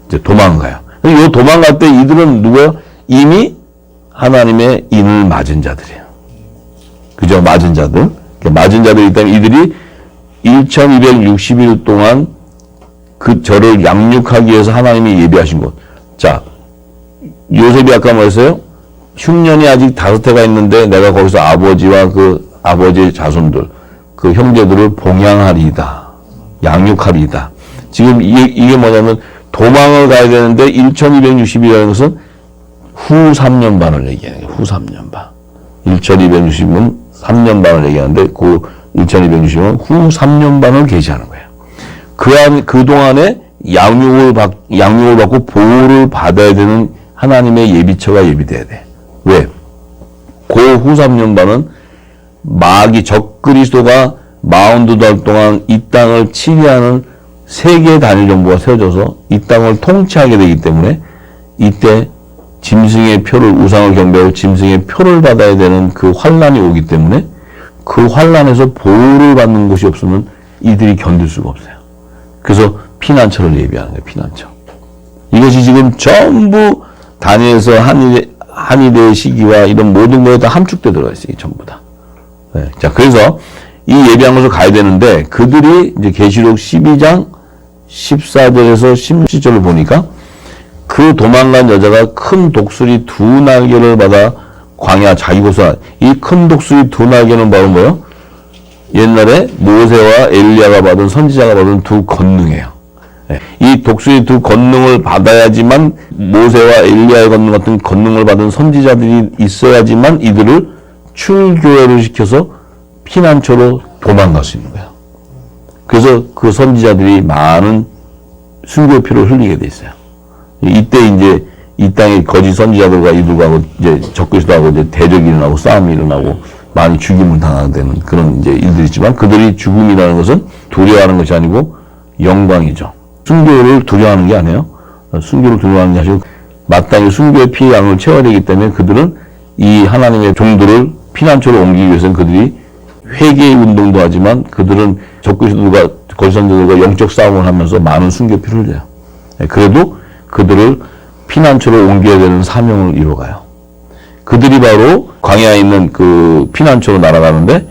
이제 도망가요. 이 도망갈 때 이들은 누구예요? 이미 하나님의 인을 맞은 자들이에요. 그죠? 맞은 자들. 맞은 자들이기 때문에 이들이 1260일 동안 저를 양육하기 위해서 하나님이 예비하신 곳. 자, 요셉이 아까 뭐였어요? 흉년이 아직 5해가 있는데 내가 거기서 아버지와 그 아버지의 자손들, 그 형제들을 봉양하리이다. 양육하리이다. 지금 이게 뭐냐면 도망을 가야 되는데 1260이라는 것은 후 3년 반을 얘기하는 거예요. 후 3년 반. 1260은 3년 반을 얘기하는데 그 1260은 후 3년 반을 계시하는 거예요. 그동안에 양육을 받고 보호를 받아야 되는 하나님의 예비처가 예비돼야 돼. 왜? 그 후 3년 반은 마귀 적그리스도가 42달 동안 이 땅을 치리하는 세계 단일 정부가 세워져서 이 땅을 통치하게 되기 때문에 이때 짐승의 표를 우상을 경배하고 짐승의 표를 받아야 되는 그 환란이 오기 때문에 그 환란에서 보호를 받는 곳이 없으면 이들이 견딜 수가 없어요. 그래서 피난처를 예비하는 거예요. 피난처. 이것이 지금 전부 다니엘서 한일의 시기와 이런 모든 거에 다 함축돼 들어가 있어요. 전부 다. 네. 자, 그래서 이 예비한 곳을 가야 되는데 그들이 이제 계시록 12장 14절에서 17절을 보니까 그 도망간 여자가 큰 독수리 2날개를 받아 광야 자기 곳에 이 큰 독수리 2날개는 바로 뭐요? 옛날에 모세와 엘리야가 받은 선지자가 받은 2 권능이에요. 이 독수리 2 권능을 받아야지만 모세와 엘리야의 권능 같은 권능을 받은 선지자들이 있어야지만 이들을 출교회를 시켜서 피난처로 도망갈 수 있는 거예요. 그래서 그 선지자들이 많은 순교표를 흘리게 돼 있어요. 이때 이제 이 땅에 거짓 선지자들과 이들과 이제 적그리스도하고 이제 대적이 일어나고 싸움이 일어나고 많이 죽임을 당하게 되는 그런 이제 일들이 있지만 그들이 죽음이라는 것은 두려워하는 것이 아니고 영광이죠. 순교를 두려워하는 게 아니에요. 순교를 두려워하는 게 아니고 마땅히 순교의 피의 양을 채워야 되기 때문에 그들은 이 하나님의 종들을 피난처로 옮기기 위해서는 그들이 회개의 운동도 하지만 그들은 적그리스도가 거짓 선지자들과 영적 싸움을 하면서 많은 순교피를 흘려요. 그래도 그들을 피난처로 옮겨야 되는 사명을 이루어가요. 그들이 바로 광야에 있는 그 피난처로 날아가는데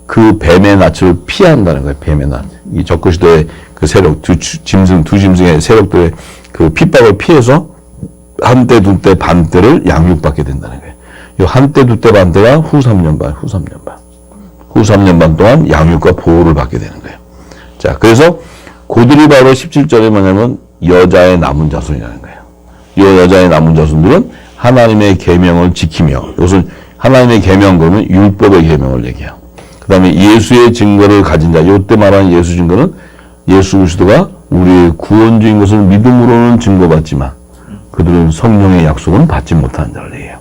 그 뱀의 낯을 피한다는 거예요. 뱀의 낯. 이 적그리스도의 그 세력, 두 짐승의 세력들의 그 핍박을 피해서 한때, 두때, 반때를 양육받게 된다는 거예요. 이 한때, 두때, 반때가 후 3년 반. 후 3년 반 동안 양육과 보호를 받게 되는 거예요. 자, 그래서 그들이 바로 17절에 뭐냐면 여자의 남은 자손이라는 거예요. 이 여자의 남은 자손들은 하나님의 계명을 지키며, 이것은 하나님의 계명 그러면 율법의 계명을 얘기해요. 그 다음에 예수의 증거를 가진 자, 이때 말하는 예수 증거는 예수 그리스도가 우리의 구원주인 것을 믿음으로는 증거받지만 그들은 성령의 약속은 받지 못하는 자를 얘기해요.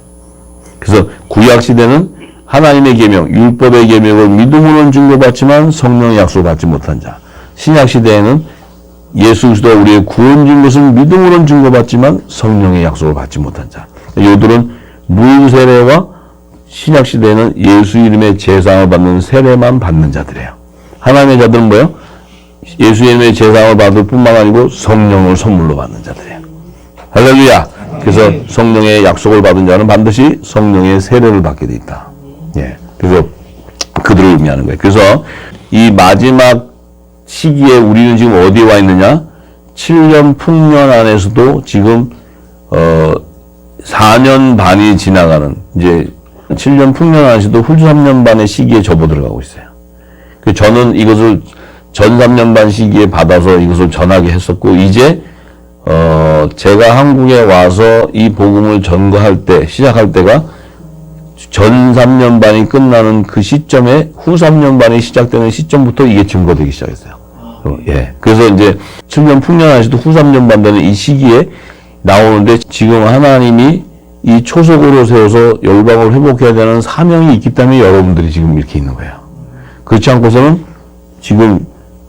그래서 구약시대는 하나님의 계명, 율법의 계명을 믿음으로는 증거받지만 성령의 약속을 받지 못한 자. 신약시대에는 예수 그리스도가 우리의 구원주인 것을 믿음으로는 증거받지만 성령의 약속을 받지 못한 자. 이들은 물세례와 신약시대에는 예수 이름의 제사를 받는 세례만 받는 자들이에요. 하나님의 자들은 뭐예요? 예수 이름의 제사를 받을 뿐만 아니고 성령을 선물로 받는 자들이에요. 할렐루야. 그래서 성령의 약속을 받은 자는 반드시 성령의 세례를 받게 돼 있다. 예. 그래서 그들을 의미하는 거예요. 그래서 이 마지막 시기에 우리는 지금 어디에 와 있느냐? 7년 풍년 안에서도 지금 4년 반이 지나가는 이제 7년 풍년 안에서도 후 3년 반의 시기에 접어들어가고 있어요. 저는 이것을 전 3년 반 시기에 받아서 이것을 전하게 했었고 이제 제가 한국에 와서 이 복음을 전거할 때 시작할 때가 전 3년 반이 끝나는 그 시점에 후 3년 반이 시작되는 시점부터 이게 증거되기 시작했어요. 예. 그래서 이제 7년 풍년 안에서도 후 3년 반 되는 이 시기에 나오는데 지금 하나님이 이 초속으로 세워서 열방을 회복해야 되는 사명이 있기 때문에 여러분들이 지금 이렇게 있는 거예요. 그렇지 않고서는 지금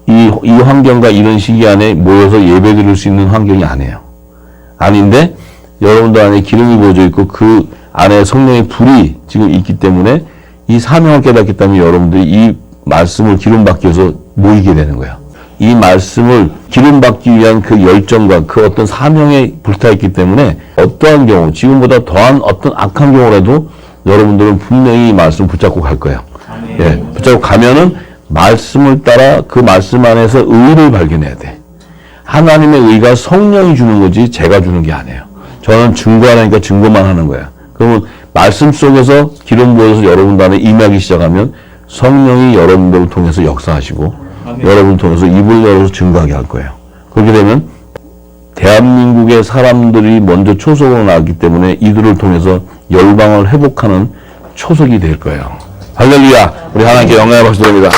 이 환경과 이런 시기 안에 모여서 예배 드릴 수 있는 환경이 아니에요. 아닌데 여러분들 안에 기름이 부어져 있고 그 안에 성령의 불이 지금 있기 때문에 이 사명을 깨닫기 때문에 여러분들이 이 말씀을 기름받기 위해서 모이게 되는 거예요. 이 말씀을 기름받기 위한 그 열정과 그 어떤 사명에 불타있기 때문에 어떠한 경우, 지금보다 더한 어떤 악한 경우라도 여러분들은 분명히 이 말씀을 붙잡고 갈 거예요. 예, 붙잡고 가면은 말씀을 따라 그 말씀 안에서 의를 발견해야 돼. 하나님의 의가 성령이 주는 거지 제가 주는 게 아니에요. 저는 증거하라니까 증거만 하는 거야. 그러면 말씀 속에서 기름 부어서 여러분 안에 임하기 시작하면 성령이 여러분들을 통해서 역사하시고 여러분을 통해서 입을 열어서 증거하게 할 거예요. 그렇게 되면 대한민국의 사람들이 먼저 초석으로 나왔기 때문에 이들을 통해서 열방을 회복하는 초석이 될 거예요. 할렐루야! 우리 하나님께 영광의 박수 드립니다.